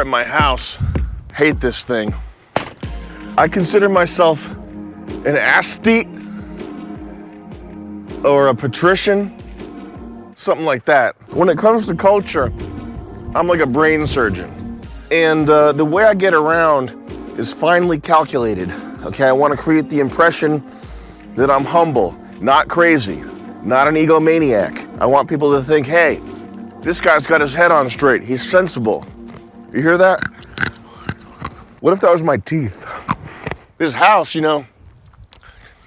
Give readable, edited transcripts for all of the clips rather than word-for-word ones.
at my house. Hate this thing. I consider myself an aesthete or a patrician, something like that. When it comes to culture, I'm like a brain surgeon. And the way I get around is finely calculated. Okay, I want to create the impression that I'm humble, not crazy, not an egomaniac. I want people to think, hey, this guy's got his head on straight. He's sensible. You hear that? What if that was my teeth? This house, you know,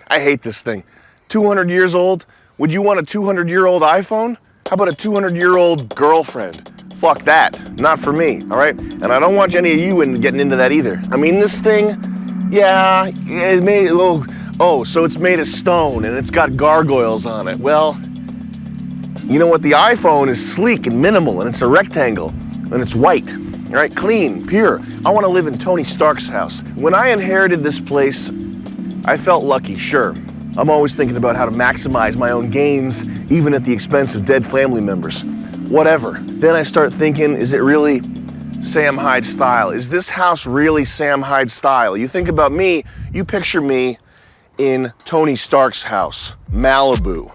I hate this thing. 200 years old. Would you want a 200-year-old iPhone? How about a 200-year-old girlfriend? Fuck that. Not for me, all right? And I don't want any of you getting into that either. I mean, this thing, yeah, it made, so it's made of stone and it's got gargoyles on it. Well, you know what? The iPhone is sleek and minimal and it's a rectangle and it's white, all right? Clean, pure. I want to live in Tony Stark's house. When I inherited this place, I felt lucky, sure. I'm always thinking about how to maximize my own gains, even at the expense of dead family members. Whatever. Then I start thinking, is it really Sam Hyde style? Is this house really Sam Hyde style? You think about me, you picture me in Tony Stark's house, Malibu,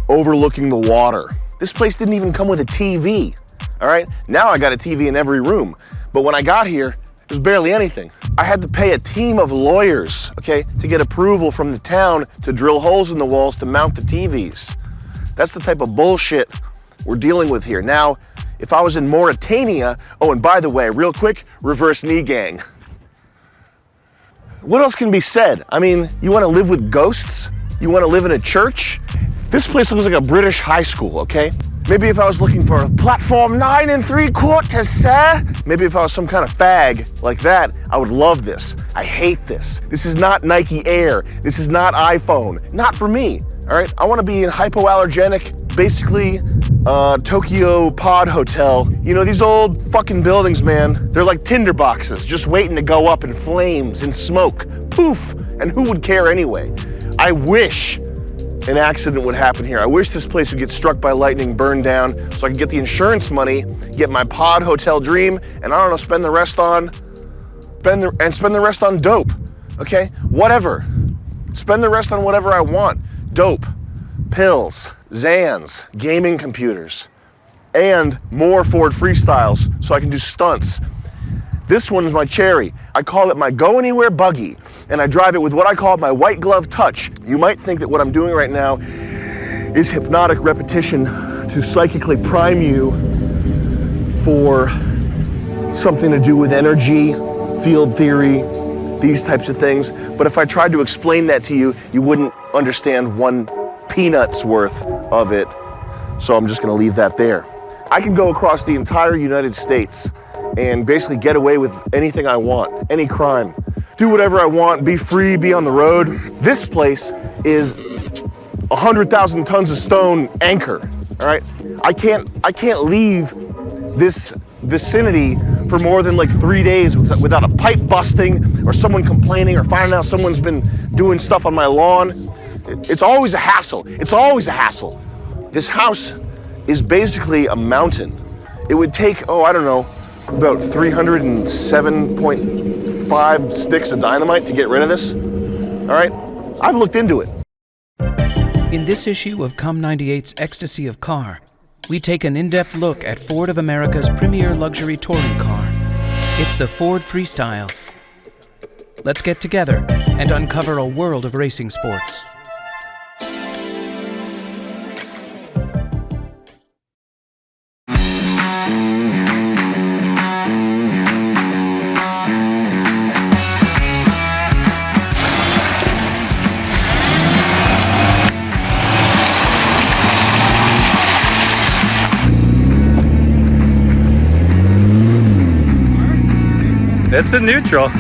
overlooking the water. This place didn't even come with a TV, all right? Now I got a TV in every room, but when I got here, there was barely anything. I had to pay a team of lawyers, okay, to get approval from the town to drill holes in the walls to mount the TVs. That's the type of bullshit we're dealing with here. Now, if I was in Mauritania, oh, and by the way, real quick, reverse knee gang. What else can be said? I mean, you want to live with ghosts? You want to live in a church? This place looks like a British high school, okay? Maybe if I was looking for a platform 9 3/4, sir. Maybe if I was some kind of fag like that, I would love this. I hate this. This is not Nike Air. This is not iPhone. Not for me, all right? I want to be in hypoallergenic, basically Tokyo pod hotel. You know, these old fucking buildings, man, they're like tinder boxes, just waiting to go up in flames and smoke. Poof, and who would care anyway? I wish an accident would happen here. I wish this place would get struck by lightning, burned down, so I can get the insurance money, get my pod hotel dream, and I don't know, spend the rest on dope, okay? Whatever. Spend the rest on whatever I want. Dope, pills, Zans, gaming computers, and more Ford Freestyles so I can do stunts. This one's my cherry. I call it my go anywhere buggy, and I drive it with what I call my white glove touch. You might think that what I'm doing right now is hypnotic repetition to psychically prime you for something to do with energy, field theory, these types of things. But if I tried to explain that to you, you wouldn't understand one peanut's worth of it. So I'm just gonna leave that there. I can go across the entire United States and basically get away with anything I want, any crime. Do whatever I want, be free, be on the road. This place is 100,000 tons of stone anchor, all right? I can't leave this vicinity for more than like 3 days without a pipe busting or someone complaining or finding out someone's been doing stuff on my lawn. It's always a hassle. It's always a hassle. This house is basically a mountain. It would take, I don't know, about 307.5 sticks of dynamite to get rid of this. All right? I've looked into it. In this issue of Com98's Ecstasy of Car, we take an in-depth look at Ford of America's premier luxury touring car. It's the Ford Freestyle. Let's get together and uncover a world of racing sports. It's in neutral.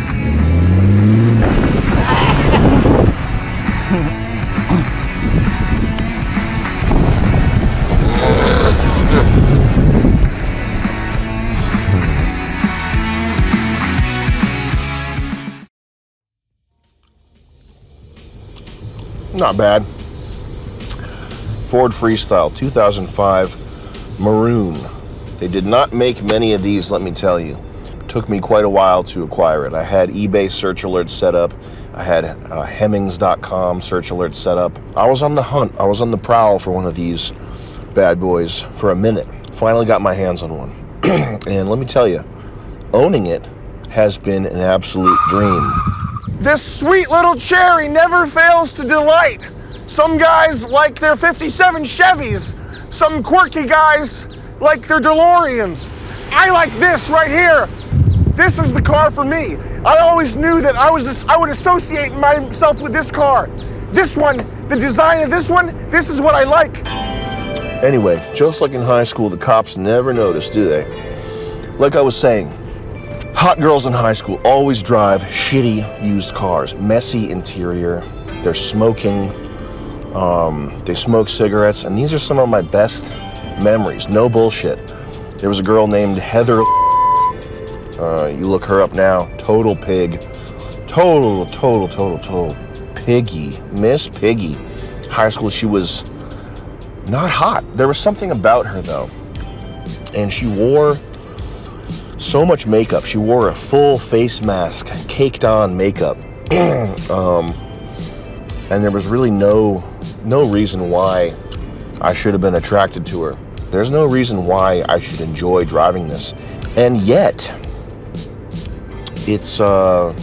Not bad. Ford Freestyle 2005 maroon. They did not make many of these, let me tell you. took me quite a while to acquire it. I had eBay search alerts set up. I had Hemmings.com search alerts set up. I was on the hunt. I was on the prowl for one of these bad boys for a minute. Finally got my hands on one. And let me tell you, owning it has been an absolute dream. This sweet little cherry never fails to delight. Some guys like their 57 Chevys. Some quirky guys like their DeLoreans. I like this right here. This is the car for me. I always knew that I would associate myself with this car. This one, the design of this one, this is what I like. Anyway, just like in high school, the cops never notice, do they? Like I was saying, hot girls in high school always drive shitty used cars, messy interior, they're smoking, they smoke cigarettes, and these are some of my best memories, no bullshit. There was a girl named Heather, you look her up now, total pig, total piggy, Miss Piggy. High school, she was not hot. There was something about her though, and she wore so much makeup. She wore a full face mask, caked on makeup, and there was really no reason why I should have been attracted to her. There's no reason why I should enjoy driving this, and yet it's an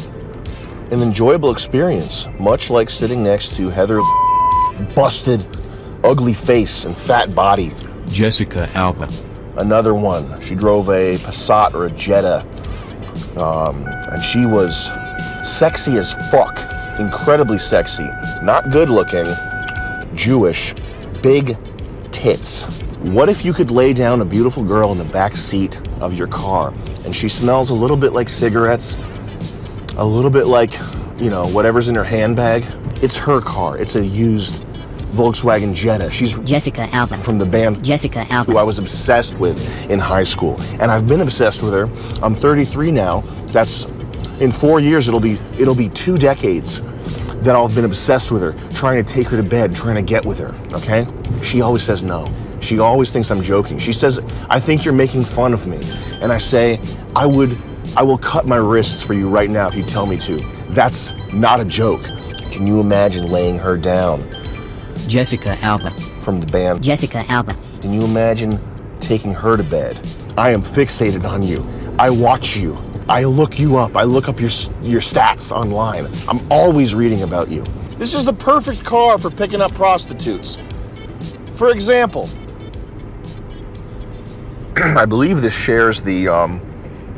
enjoyable experience, much like sitting next to Heather busted, ugly face and fat body. Jessica Alba. Another one. She drove a Passat or a Jetta, and she was sexy as fuck, incredibly sexy, not good looking, Jewish, big tits. What if you could lay down a beautiful girl in the back seat of your car and she smells a little bit like cigarettes, a little bit like, you know, whatever's in her handbag? It's her car. It's a used Volkswagen Jetta. She's Jessica Alba from the band Jessica Alba, who I was obsessed with in high school, and I've been obsessed with her. I'm 33 now. That's in 4 years. It'll be 2 decades that I've been obsessed with her, trying to take her to bed, trying to get with her. Okay? She always says no. She always thinks I'm joking. She says, "I think you're making fun of me," and I say, "I will cut my wrists for you right now if you tell me to." That's not a joke. Can you imagine laying her down? Jessica Alba from the band Jessica Alba. Can you imagine taking her to bed? I am fixated on you. I watch you. I look you up. I look up your stats online. I'm always reading about you. This is the perfect car for picking up prostitutes. For example, I believe this shares the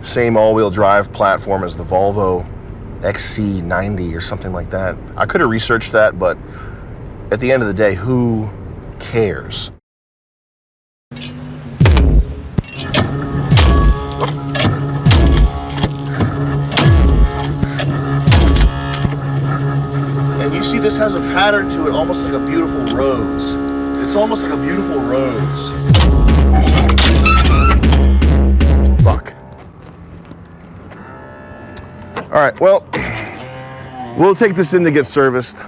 same all-wheel drive platform as the Volvo XC90 or something like that. I could have researched that, but at the end of the day, who cares? And you see this has a pattern to it, almost like a beautiful rose. It's almost like a beautiful rose. Fuck. All right, well, we'll take this in to get serviced.